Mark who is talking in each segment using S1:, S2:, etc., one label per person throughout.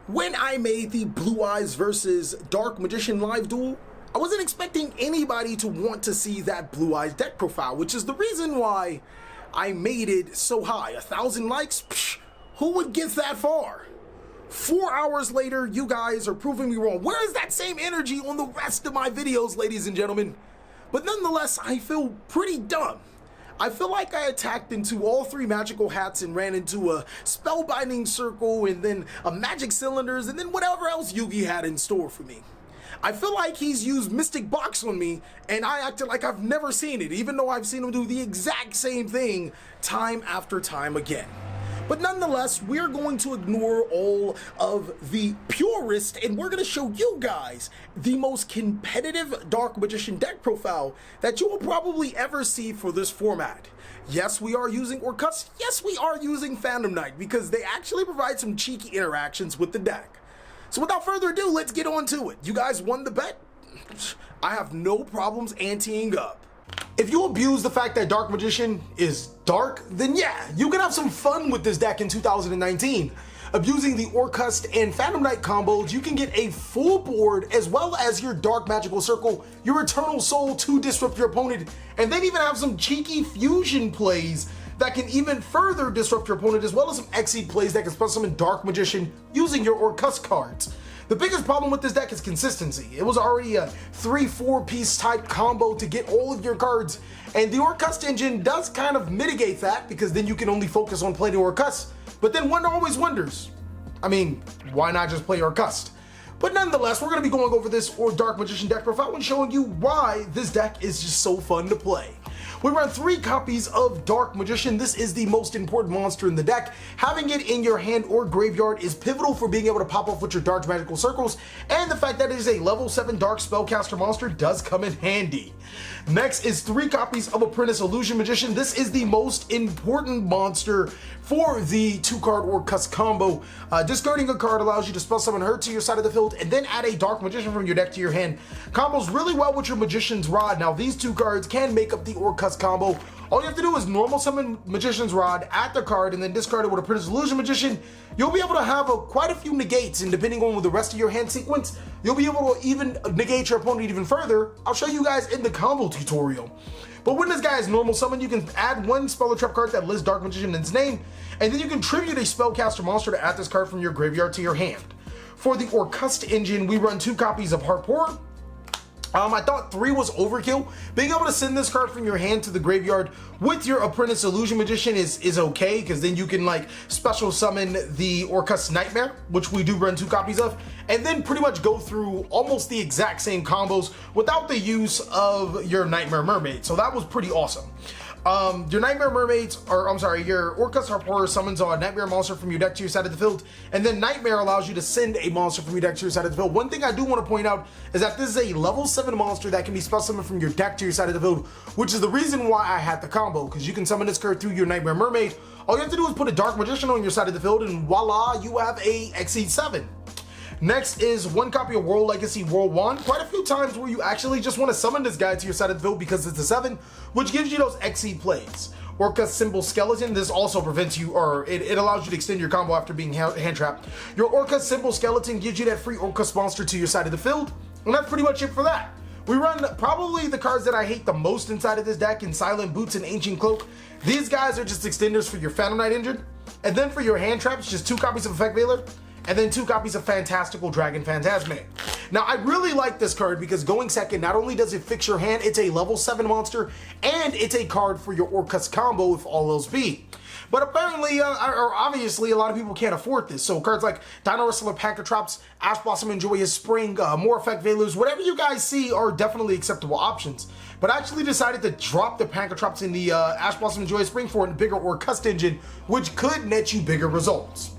S1: When I made the Blue Eyes versus Dark Magician live duel, I wasn't expecting anybody to want to see that Blue Eyes deck profile, which is the reason why I made it so high. 1,000 likes? Psh, who would get that far? 4 hours later, you guys are proving me wrong. Where is that same energy on the rest of my videos, ladies and gentlemen? But nonetheless, I feel pretty dumb. I feel like I attacked into all 3 magical hats and ran into a spellbinding circle and then a magic cylinders and then whatever else Yugi had in store for me. I feel like he's used Mystic Box on me and I acted like I've never seen it, even though I've seen him do the exact same thing time after time again. But nonetheless, we're going to ignore all of the purists and we're going to show you guys the most competitive Dark Magician deck profile that you will probably ever see for this format. Yes, we are using Orcust. Yes, we are using Phantom Knight because they actually provide some cheeky interactions with the deck. So without further ado, let's get on to it. You guys won the bet. I have no problems anteing up. If you abuse the fact that Dark Magician is dark, then yeah, you can have some fun with this deck in 2019. Abusing the Orcust and Phantom Knight combos, you can get a full board as well as your Dark Magical Circle, your Eternal Soul to disrupt your opponent, and then even have some cheeky fusion plays that can even further disrupt your opponent, as well as some Exceed plays that can spell summon Dark Magician using your Orcust cards. The biggest problem with this deck is consistency. It was already a 3-4 piece type combo to get all of your cards, and the Orcust engine does kind of mitigate that because then you can only focus on playing Orcust. But then one always wonders, I mean, why not just play Orcust? But nonetheless, we're going to be going over this Dark Magician deck profile and showing you why this deck is just so fun to play. We run 3 copies of Dark Magician. This is the most important monster in the deck. Having it in your hand or graveyard is pivotal for being able to pop off with your Dark Magical Circles, and the fact that it is a level 7 Dark Spellcaster monster does come in handy. Next is 3 copies of Apprentice Illusion Magician. This is the most important monster for the 2-card Orcust combo. Discarding a card allows you to spell summon her to your side of the field and then add a Dark Magician from your deck to your hand. Combos really well with your Magician's Rod. Now these 2 cards can make up the Orcust combo. All you have to do is normal summon Magician's Rod at the card and then discard it with Apprentice Illusion Magician. You'll be able to have quite a few negates, and depending on the rest of your hand sequence, you'll be able to even negate your opponent even further. I'll show you guys in the combo tutorial. But when this guy is normal summon, you can add 1 spell or trap card that lists Dark Magician in its name, and then you can tribute a spellcaster monster to add this card from your graveyard to your hand. For the Orcust engine, we run 2 copies of Harpour. I thought 3 was overkill. Being able to send this card from your hand to the graveyard with your Apprentice Illusion Magician is okay, because then you can like special summon the Orcust Nightmare, which we do run 2 copies of, and then pretty much go through almost the exact same combos without the use of your Nightmare Mermaid. So that was pretty awesome. Your Nightmare Mermaids, or I'm sorry, your Orcust Harpour summons a Nightmare monster from your deck to your side of the field, and then Nightmare allows you to send a monster from your deck to your side of the field. One thing I do want to point out is that this is a level 7 monster that can be spell summoned from your deck to your side of the field, which is the reason why I had the combo, because you can summon this card through your Nightmare Mermaid. All you have to do is put a Dark Magician on your side of the field, and voila, you have a Exceed 7. Next is 1 copy of World Legacy World Wand. Quite a few times where you actually just want to summon this guy to your side of the field because it's a 7, which gives you those Exceed plays. Orcust Symbol Skeleton, this also prevents you, or it allows you to extend your combo after being hand trapped. Your Orcust Symbol Skeleton gives you that free Orcust monster to your side of the field, and that's pretty much it for that. We run probably the cards that I hate the most inside of this deck in Silent Boots and Ancient Cloak. These guys are just extenders for your Phantom Knight engine, and then for your hand traps, just 2 copies of Effect Veiler, and then 2 copies of Fantastical Dragon Phantasme. Now, I really like this card because going second, not only does it fix your hand, it's a level 7 monster, and it's a card for your Orcust combo if all else be. But apparently, or obviously, a lot of people can't afford this. So cards like Dino Wrestler, Pancatrops, Ash Blossom and Joyous Spring, more Effect Veilers, whatever you guys see are definitely acceptable options. But I actually decided to drop the Pancatrops in the Ash Blossom and Joyous Spring for a bigger Orcust engine, which could net you bigger results.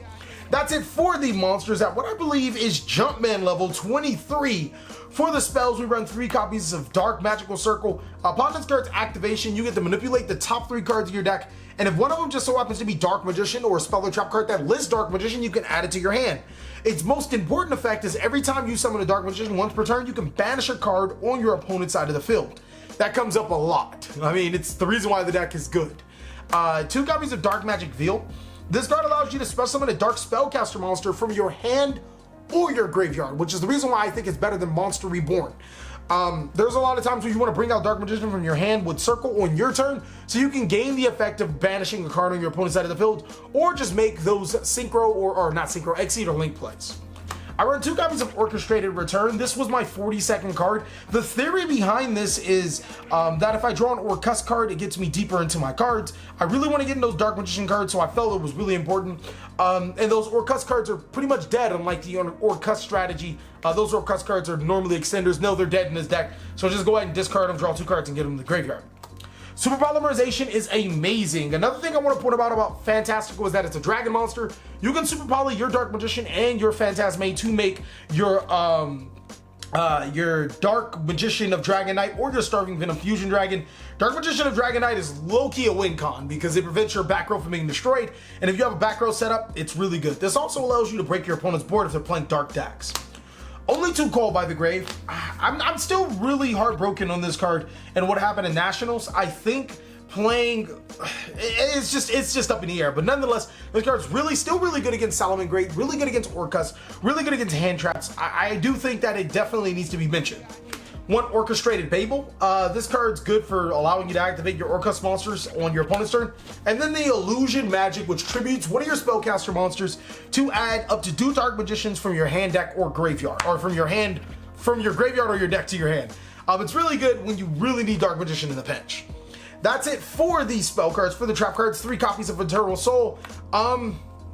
S1: That's it for the monsters at what I believe is Jumpman level 23. For the spells, we run 3 copies of Dark Magical Circle. Upon this card's activation, you get to manipulate the top 3 cards of your deck, and if one of them just so happens to be Dark Magician or a spell or trap card that lists Dark Magician, you can add it to your hand. Its most important effect is every time you summon a Dark Magician once per turn, you can banish a card on your opponent's side of the field. That comes up a lot. I mean, it's the reason why the deck is good. 2 copies of Dark Magic Veil. This card allows you to spell summon a Dark Spellcaster monster from your hand or your graveyard, which is the reason why I think it's better than Monster Reborn. There's a lot of times where you want to bring out Dark Magician from your hand with Circle on your turn, so you can gain the effect of banishing a card on your opponent's side of the field, or just make those synchro or not synchro, exceed or link plays. I run 2 copies of Orchestrated Return. This was my 42nd card. The theory behind this is that if I draw an Orcust card, it gets me deeper into my cards. I really want to get in those Dark Magician cards, so I felt it was really important. And those Orcust cards are pretty much dead, unlike the Orcust strategy. Those Orcust cards are normally extenders. No, they're dead in this deck. So just go ahead and discard them, draw 2 cards, and get them in the graveyard. Super Polymerization is amazing. Another thing I want to point about Fantastical is that it's a dragon monster. You can Super Poly your Dark Magician and your Phantasmate to make your Dark Magician of Dragon Knight or your Starving Venom Fusion Dragon. Dark Magician of Dragon Knight is low-key a win con because it prevents your back row from being destroyed, and if you have a back row set up, it's really good. This also allows you to break your opponent's board if they're playing Dark decks. Only 2 Call by the Grave. I'm still really heartbroken on this card and what happened in Nationals. I think playing, it's just up in the air, but nonetheless, this card's still really good against Salomon Great, really good against Orcust, really good against hand traps. I do think that it definitely needs to be mentioned. 1 Orchestrated Babel. This card's good for allowing you to activate your Orcust monsters on your opponent's turn. And then the Illusion Magic, which tributes one of your spellcaster monsters to add up to 2 Dark Magicians from your hand, deck, or graveyard, or from your graveyard or your deck to your hand. It's really good when you really need Dark Magician in the pinch. That's it for these spell cards. For the trap cards, 3 copies of Eternal Soul.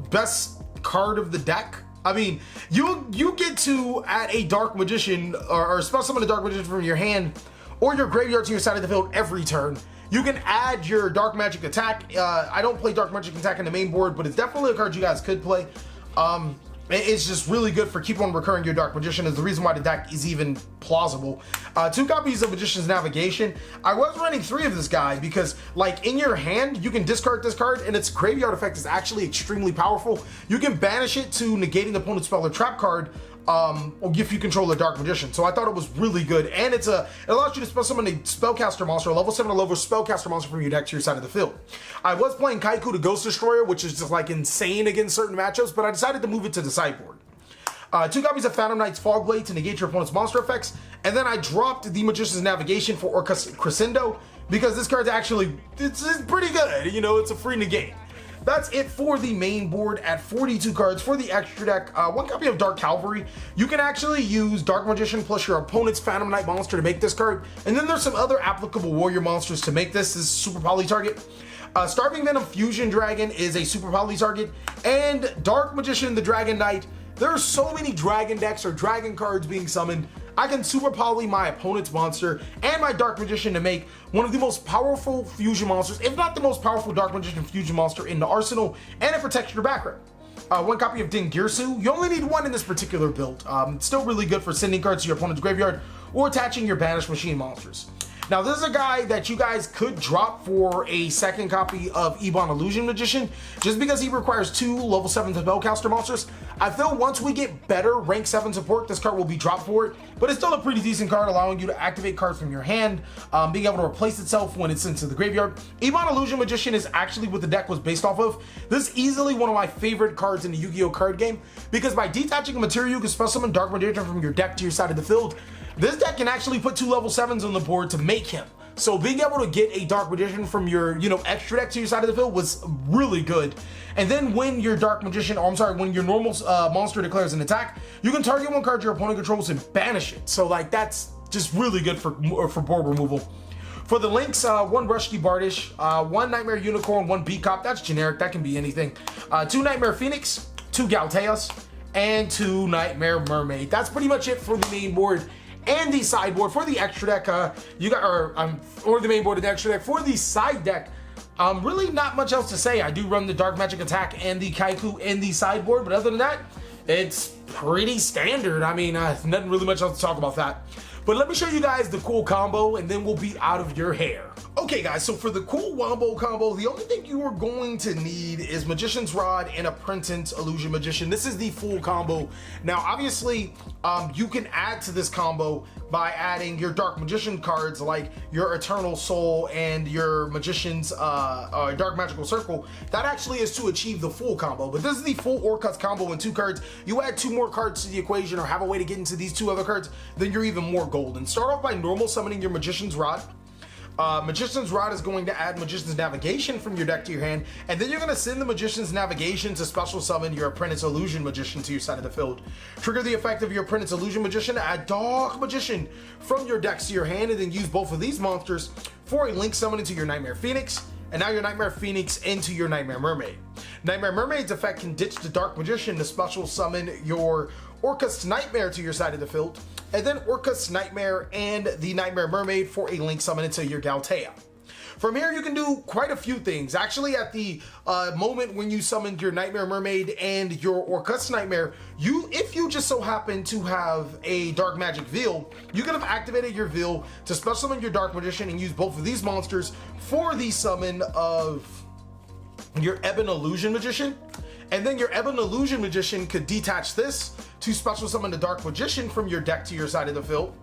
S1: Best card of the deck. I mean, you get to add a Dark Magician or spell summon a Dark Magician from your hand or your graveyard to your side of the field every turn. You can add your Dark Magic Attack. I don't play Dark Magic Attack in the main board, but it's definitely a card you guys could play. It's just really good for keep on recurring your Dark Magician, is the reason why the deck is even plausible. 2 copies of Magician's Navigation. I was running 3 of this guy because, like, in your hand, you can discard this card, and its graveyard effect is actually extremely powerful. You can banish it to negating the opponent's spell or trap card, or if you control the Dark Magician. So I thought it was really good, and it allows you to spell summon a spellcaster monster, a level 7 or lower spellcaster monster from your deck to your side of the field. I was playing Kaiku the Ghost Destroyer, which is just like insane against certain matchups, but I decided to move it to the sideboard. 2 copies of Phantom Knight's Fogblade to negate your opponent's monster effects, and then I dropped the Magician's Navigation for Orcust Crescendo because this card's actually, it's pretty good, you know, it's a free negate. That's it for the main board at 42 cards. For the extra deck, 1 copy of Dark Cavalry. You can actually use Dark Magician plus your opponent's Phantom Knight monster to make this card. And then there's some other applicable warrior monsters to make this super poly target. Starving Venom Fusion Dragon is a super poly target. And Dark Magician the Dragon Knight. There are so many dragon decks or dragon cards being summoned. I can super poly my opponent's monster and my Dark Magician to make one of the most powerful fusion monsters, if not the most powerful Dark Magician fusion monster in the arsenal, and it protects your background. 1 copy of Dingirsu. You only need 1 in this particular build. It's still really good for sending cards to your opponent's graveyard or attaching your banished machine monsters. Now, this is a guy that you guys could drop for a 2nd copy of Ebon Illusion Magician, just because he requires 2 level 7 spellcaster monsters. I feel once we get better rank 7 support, this card will be dropped for it, but it's still a pretty decent card, allowing you to activate cards from your hand, being able to replace itself when it's sent to the graveyard. Ebon Illusion Magician is actually what the deck was based off of. This is easily one of my favorite cards in the Yu-Gi-Oh card game, because by detaching a material, you can spell summon Dark Magician from your deck to your side of the field. This deck can actually put 2 level 7s on the board to make him. So being able to get a Dark Magician from your, extra deck to your side of the field was really good. And then when your Dark Magician, when your normal monster declares an attack, you can target 1 card your opponent controls and banish it. So like that's just really good for board removal. For the links, 1 Rushki Bardish, 1 Nightmare Unicorn, 1 Beacop, that's generic, that can be anything. 2 Nightmare Phoenix, 2 Galteos, and 2 Nightmare Mermaid. That's pretty much it for the main board and the sideboard. For the extra deck, or the main board and the extra deck. For the side deck, really not much else to say. I do run the Dark Magic Attack and the Kaiku in the sideboard, but other than that, it's pretty standard. I mean, nothing really much else to talk about that. But let me show you guys the cool combo, and then we'll be out of your hair. Okay guys, so for the cool Wombo combo, the only thing you are going to need is Magician's Rod and a Prince's Illusion Magician. This is the full combo. Now obviously, you can add to this combo by adding your Dark Magician cards like your Eternal Soul and your Magician's Dark Magical Circle. That actually is to achieve the full combo, but this is the full Orcust combo in 2 cards. You add 2 more more cards to the equation or have a way to get into these 2 other cards, then you're even more golden. Start off by normal summoning your Magician's Rod. Magician's Rod is going to add Magician's Navigation from your deck to your hand, and then you're going to send the Magician's Navigation to special summon your Apprentice Illusion Magician to your side of the field. Trigger the effect of your Apprentice Illusion Magician to add Dark Magician from your decks to your hand, and then use both of these monsters for a link summon into your Nightmare Phoenix, and now your Nightmare Phoenix into your Nightmare Mermaid. Nightmare Mermaid's effect can ditch the Dark Magician to special summon your Orcust Nightmare to your side of the field, and then Orcust Nightmare and the Nightmare Mermaid for a link summon into your Galtea. From here, you can do quite a few things. Actually, at the moment when you summoned your Nightmare Mermaid and your Orcust Nightmare, if you just so happen to have a Dark Magic Veil, you could have activated your Veil to special summon your Dark Magician and use both of these monsters for the summon of your Ebon Illusion Magician. And then your Ebon Illusion Magician could detach this to special summon the Dark Magician from your deck to your side of the field.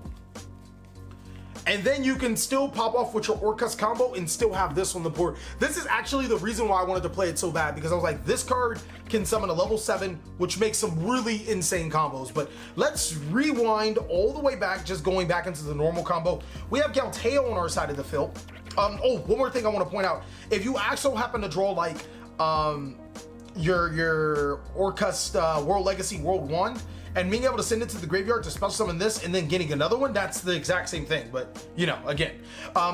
S1: And then you can still pop off with your Orcust combo and still have this on the board. This is actually the reason why I wanted to play it so bad, because I was like, this card can summon a level 7, which makes some really insane combos. But let's rewind all the way back, just going back into the normal combo. We have Galtea on our side of the field. Oh, one more thing I want to point out. If you actually happen to draw like your Orcust World Legacy World 1, and being able to send it to the graveyard to special summon this and then getting another one, that's the exact same thing. But, you know, again,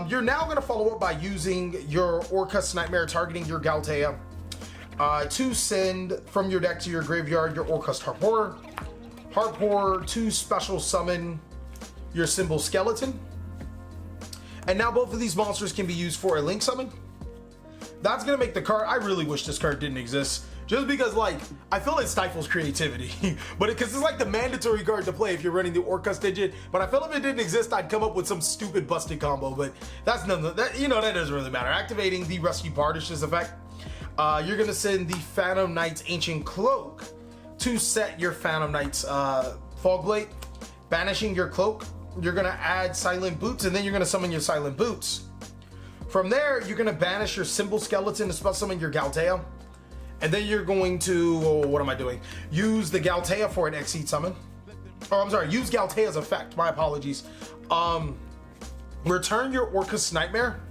S1: you're now going to follow up by using your Orcust Nightmare targeting your Galtea to send from your deck to your graveyard your Orcust Harpoorer. Harpoorer to special summon your Symbol Skeleton. And now both of these monsters can be used for a link summon. That's going to make the card, I really wish this card didn't exist. Just because, like, I feel it stifles creativity. But because it's like the mandatory card to play if you're running the Orcust digit. But I feel if it didn't exist, I'd come up with some stupid busted combo. But that's none of that, you know, that doesn't really matter. Activating the Rescue Bardish's effect. You're going to send the Phantom Knight's Ancient Cloak to set your Phantom Knight's Fog Blade. Banishing your cloak. You're going to add Silent Boots, and then you're going to summon your Silent Boots. From there, you're going to banish your Symbol Skeleton to special summon your Galtea. And then you're going to, oh, what am I doing? Use the Galtea for an Exceed summon. Oh, I'm sorry, use Galtea's effect, my apologies. Return your Orcust Nightmare.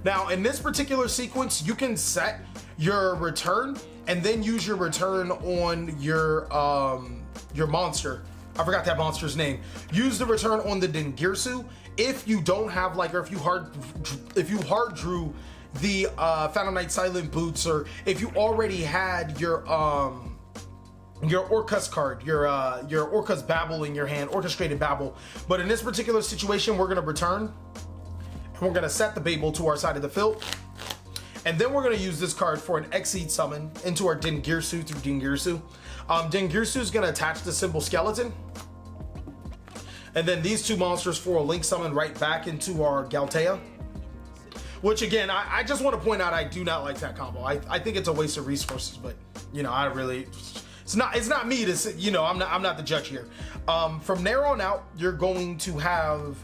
S1: Now, in this particular sequence, you can set your return and then use your return on your monster. I forgot that monster's name. Use the return on the Dingirsu if you don't have, like, or if you hard drew the Phantom Knight Silent Boots, or if you already had your Orcust card, your Orcust Babble in your hand, Orchestrated Babble. But in this particular situation, we're gonna return, and we're gonna set the Babel to our side of the field, and then we're gonna use this card for an Exceed summon into our Dingirsu through Dingirsu. Dingirsu is gonna attach the Symbol Skeleton, and then these two monsters for a link summon right back into our Galtea. Which again, I just want to point out, I do not like that combo. I think it's a waste of resources, but you know, it's not me to say, you know, I'm not the judge here. From there on out, you're going to have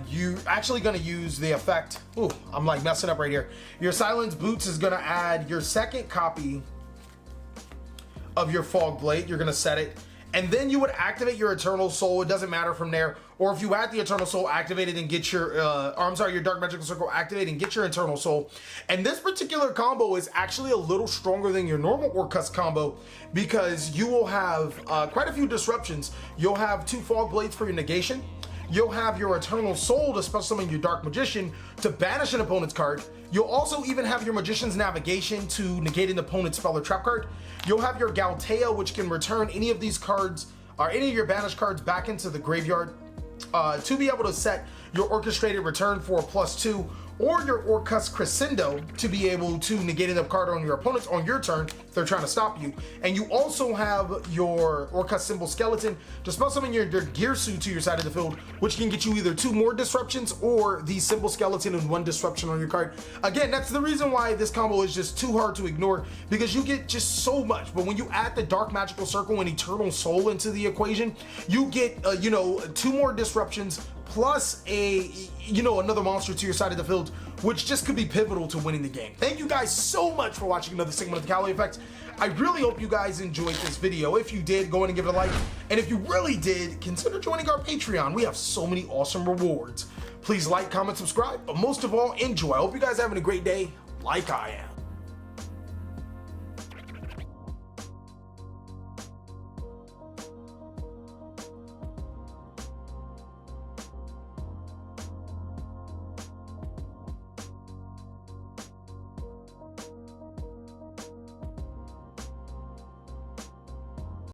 S1: you actually going to use the effect. Ooh, I'm like messing up right here. Your Silence Boots is going to add your second copy of your Fog Blade. You're going to set it, and then you would activate your Eternal Soul. It doesn't matter from there. Or if you add the Eternal Soul activated and get your, your Dark Magical Circle activated and get your Eternal Soul. And this particular combo is actually a little stronger than your normal Orcust combo, because you will have quite a few disruptions. You'll have 2 Fog Blades for your negation. You'll have your Eternal Soul to special summon your Dark Magician to banish an opponent's card. You'll also even have your Magician's Navigation to negate an opponent's spell or trap card. You'll have your Galtea, which can return any of these cards, or any of your banished cards, back into the graveyard. To be able to set your Orchestrated Return for a +2, or your Orcust Crescendo to be able to negate a card on your opponents on your turn if they're trying to stop you. And you also have your Orcust Symbol Skeleton to spell summon your Dingirsu to your side of the field, which can get you either 2 more disruptions or the Symbol Skeleton and 1 disruption on your card. Again, that's the reason why this combo is just too hard to ignore, because you get just so much. But when you add the Dark Magical Circle and Eternal Soul into the equation, you get 2 more disruptions plus another monster to your side of the field, which just could be pivotal to winning the game. Thank you guys so much for watching another segment of the TheCaliEffect. I really hope you guys enjoyed this video. If you did, go ahead and give it a like. And if you really did, consider joining our Patreon. We have so many awesome rewards. Please like, comment, subscribe, but most of all, enjoy. I hope you guys are having a great day like I am.